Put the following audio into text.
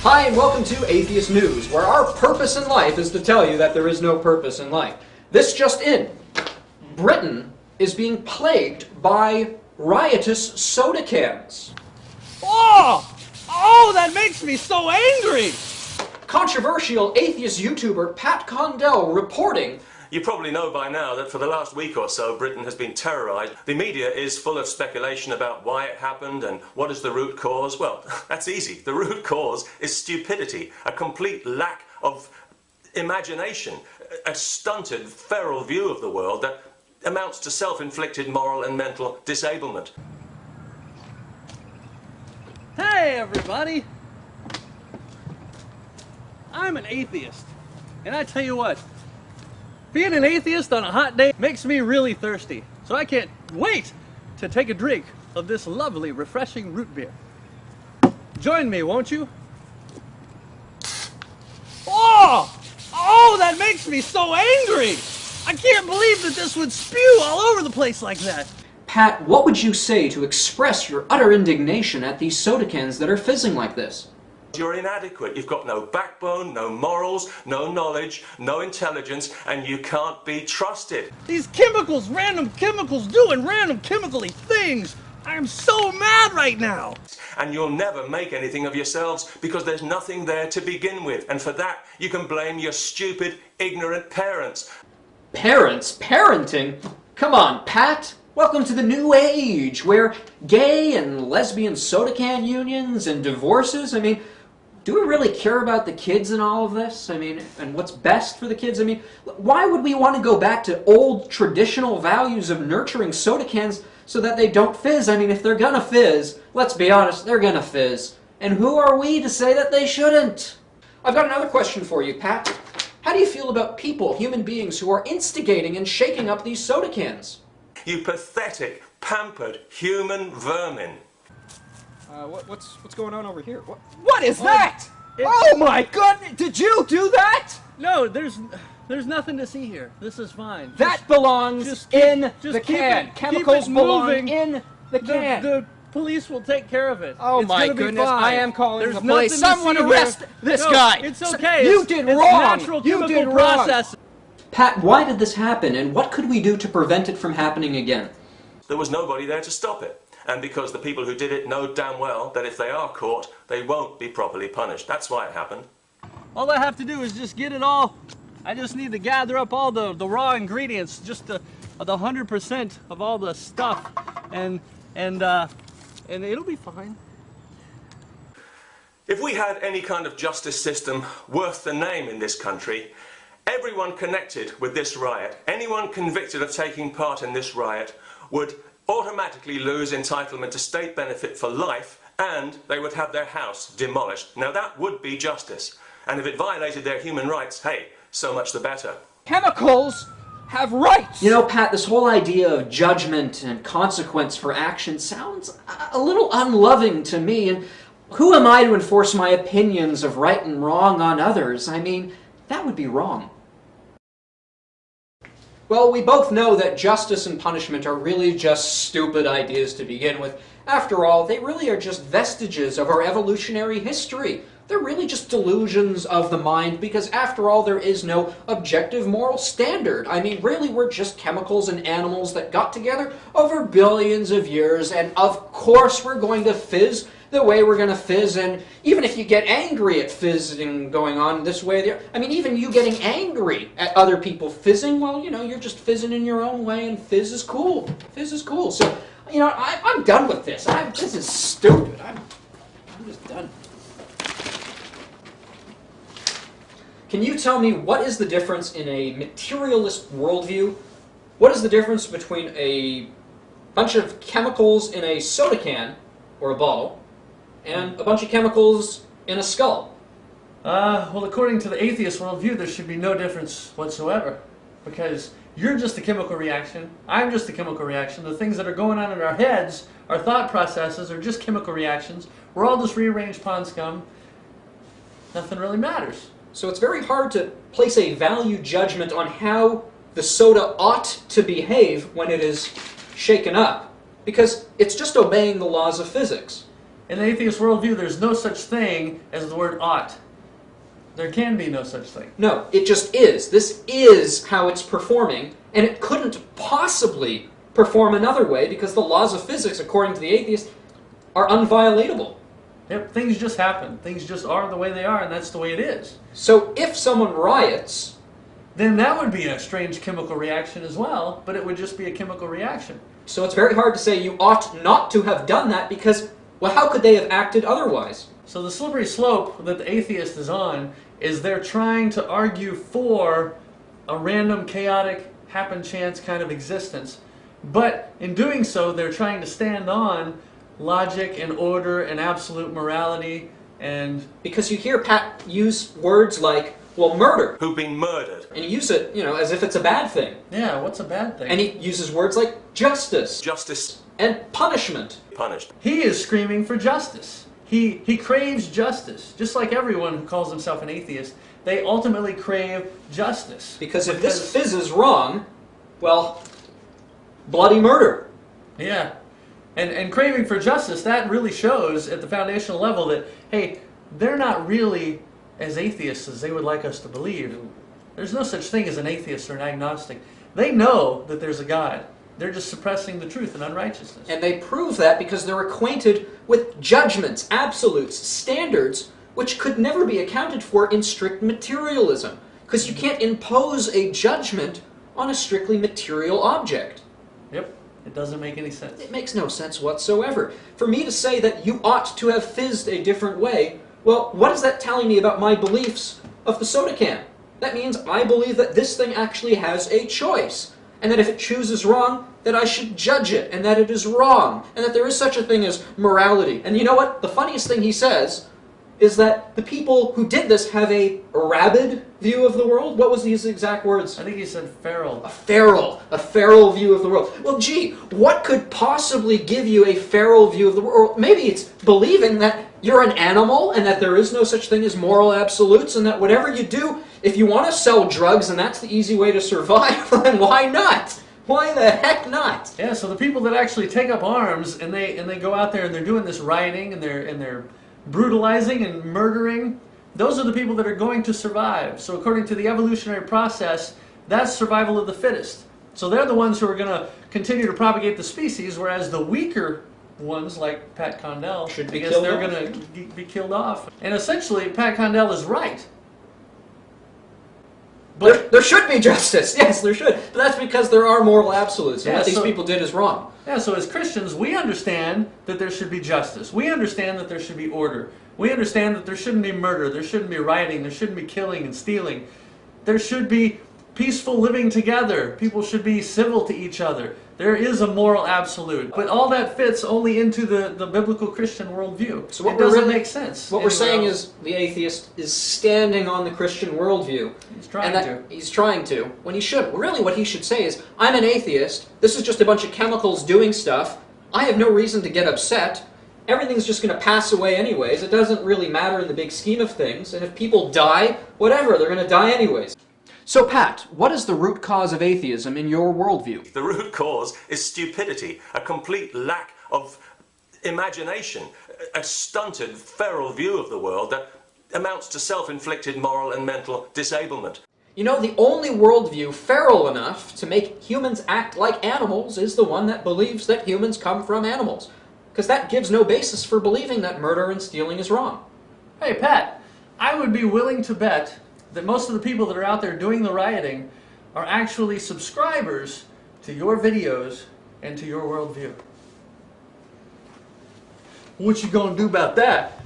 Hi, and welcome to Atheist News, where our purpose in life is to tell you that there is no purpose in life. This just in. Britain is being plagued by riotous soda cans. Oh, that makes me so angry! Controversial atheist YouTuber Pat Condell reporting. You probably know by now that for the last week or so Britain has been terrorised. The media is full of speculation about why it happened and what is the root cause. Well, that's easy. The root cause is stupidity, a complete lack of imagination, a stunted, feral view of the world that amounts to self-inflicted moral and mental disablement. Hey everybody! I'm an atheist, and I tell you what, being an atheist on a hot day makes me really thirsty, so I can't wait to take a drink of this lovely, refreshing root beer. Join me, won't you? Oh, that makes me so angry! I can't believe that this would spew all over the place like that. Pat, what would you say to express your utter indignation at these soda cans that are fizzing like this? You're inadequate. You've got no backbone, no morals, no knowledge, no intelligence, and you can't be trusted. These chemicals, random chemicals doing random chemically things. I am so mad right now. And you'll never make anything of yourselves because there's nothing there to begin with. And for that, you can blame your stupid, ignorant parents. Parents? Parenting? Come on, Pat. Welcome to the new age, where gay and lesbian soda can unions and divorces, do we really care about the kids in all of this? And what's best for the kids? Why would we want to go back to old traditional values of nurturing soda cans so that they don't fizz? If they're gonna fizz, let's be honest, they're gonna fizz. And who are we to say that they shouldn't? I've got another question for you, Pat. How do you feel about people, human beings, who are instigating and shaking up these soda cans? You pathetic, pampered, human vermin. What's going on over here? What is that? Oh my goodness! Did you do that? No, there's nothing to see here. This is fine. That belongs in the can. Chemicals belong in the can. The police will take care of it. Oh It's my gonna be goodness! fine. I am calling There's the police. nothing to Someone see arrest here. this No, guy. It's okay. You It's did it's wrong. Natural You chemical did wrong. process. Pat, why did this happen, and what could we do to prevent it from happening again? There was nobody there to stop it. And because the people who did it know damn well that if they are caught, they won't be properly punished. That's why it happened. All I have to do is just get it all. I just need to gather up all the raw ingredients, just the 100% of all the stuff, and it'll be fine. If we had any kind of justice system worth the name in this country, everyone connected with this riot, anyone convicted of taking part in this riot, would automatically lose entitlement to state benefit for life, and they would have their house demolished. Now that would be justice. And if it violated their human rights, hey, so much the better. Chemicals have rights. You know, Pat, this whole idea of judgment and consequence for action sounds a little unloving to me, and who am I to enforce my opinions of right and wrong on others? That would be wrong. Well, we both know that justice and punishment are really just stupid ideas to begin with. After all, they really are just vestiges of our evolutionary history. They're really just delusions of the mind because, after all, there is no objective moral standard. Really, we're just chemicals and animals that got together over billions of years, and of course we're going to fizz the way we're going to fizz, and even if you get angry at fizzing going on this way, even you getting angry at other people fizzing, well, you're just fizzing in your own way, and fizz is cool. Fizz is cool. So, I'm done with this. This is stupid. I'm just done. Can you tell me what is the difference in a materialist worldview? What is the difference between a bunch of chemicals in a soda can, or a bottle, and a bunch of chemicals in a skull? Well, according to the atheist worldview, there should be no difference whatsoever. Because you're just a chemical reaction, I'm just a chemical reaction, the things that are going on in our heads, our thought processes, are just chemical reactions. We're all just rearranged pond scum. Nothing really matters. So it's very hard to place a value judgment on how the soda ought to behave when it is shaken up, because it's just obeying the laws of physics. In the atheist worldview, there's no such thing as the word ought. There can be no such thing. No, it just is. This is how it's performing, and it couldn't possibly perform another way because the laws of physics, according to the atheist, are unviolatable. Yep, things just happen. Things just are the way they are, and that's the way it is. So if someone riots, then that would be a strange chemical reaction as well, but it would just be a chemical reaction. so it's very hard to say you ought not to have done that because, well, how could they have acted otherwise? So the slippery slope that the atheist is on is they're trying to argue for a random, chaotic, happen-chance kind of existence. But in doing so, they're trying to stand on logic and order and absolute morality and... Because you hear Pat use words like, well, murder. Who've been murdered. And he uses it, as if it's a bad thing. Yeah, what's a bad thing? And he uses words like justice. Justice. And punishment. Punished. He is screaming for justice. He craves justice. Just like everyone who calls himself an atheist, they ultimately crave justice. Because if this fizz is wrong, well, bloody murder. Yeah. And craving for justice, that really shows at the foundational level that, hey, they're not really as atheists as they would like us to believe. There's no such thing as an atheist or an agnostic. They know that there's a God. They're just suppressing the truth and unrighteousness. And they prove that because they're acquainted with judgments, absolutes, standards, which could never be accounted for in strict materialism. Because you can't impose a judgment on a strictly material object. Yep. It doesn't make any sense. It makes no sense whatsoever. For me to say that you ought to have fizzed a different way, well, what is that telling me about my beliefs of the soda can? That means I believe that this thing actually has a choice, and that if it chooses wrong, that I should judge it, and that it is wrong, and that there is such a thing as morality. And you know what? The funniest thing he says is that the people who did this have a rabid view of the world. What was his exact words? I think he said feral. A feral view of the world. Well, gee, what could possibly give you a feral view of the world? Maybe it's believing that you're an animal and that there is no such thing as moral absolutes and that whatever you do, if you want to sell drugs and that's the easy way to survive, then why not? Why the heck not? Yeah, so the people that actually take up arms and they go out there and they're doing this rioting and they're brutalizing and murdering, those are the people that are going to survive. So according to the evolutionary process, that's survival of the fittest. So they're the ones who are going to continue to propagate the species, whereas the weaker ones, like Pat Condell, Should be I guess killed they're off. going to be killed off. And essentially, Pat Condell is right. But There should be justice. Yes, there should. But that's because there are moral absolutes, and Yeah, what these so- people did is wrong. yeah, so as Christians, we understand that there should be justice. We understand that there should be order. We understand that there shouldn't be murder. There shouldn't be rioting. There shouldn't be killing and stealing. There should be peaceful living together. People should be civil to each other. There is a moral absolute. But all that fits only into the biblical Christian worldview. So what it we're doesn't really- make sense. What we're anywhere saying else. is the atheist is standing on the Christian worldview. He's trying and to. He's trying to, when he should. Really what he should say is, I'm an atheist, this is just a bunch of chemicals doing stuff, I have no reason to get upset, everything's just going to pass away anyways, it doesn't really matter in the big scheme of things, and if people die, whatever, they're going to die anyways. So Pat, what is the root cause of atheism in your worldview? The root cause is stupidity, a complete lack of imagination, a stunted, feral view of the world that amounts to self-inflicted moral and mental disablement. You know, the only worldview feral enough to make humans act like animals is the one that believes that humans come from animals. Because that gives no basis for believing that murder and stealing is wrong. Hey, Pat, I would be willing to bet that most of the people that are out there doing the rioting are actually subscribers to your videos and to your worldview. What you gonna do about that?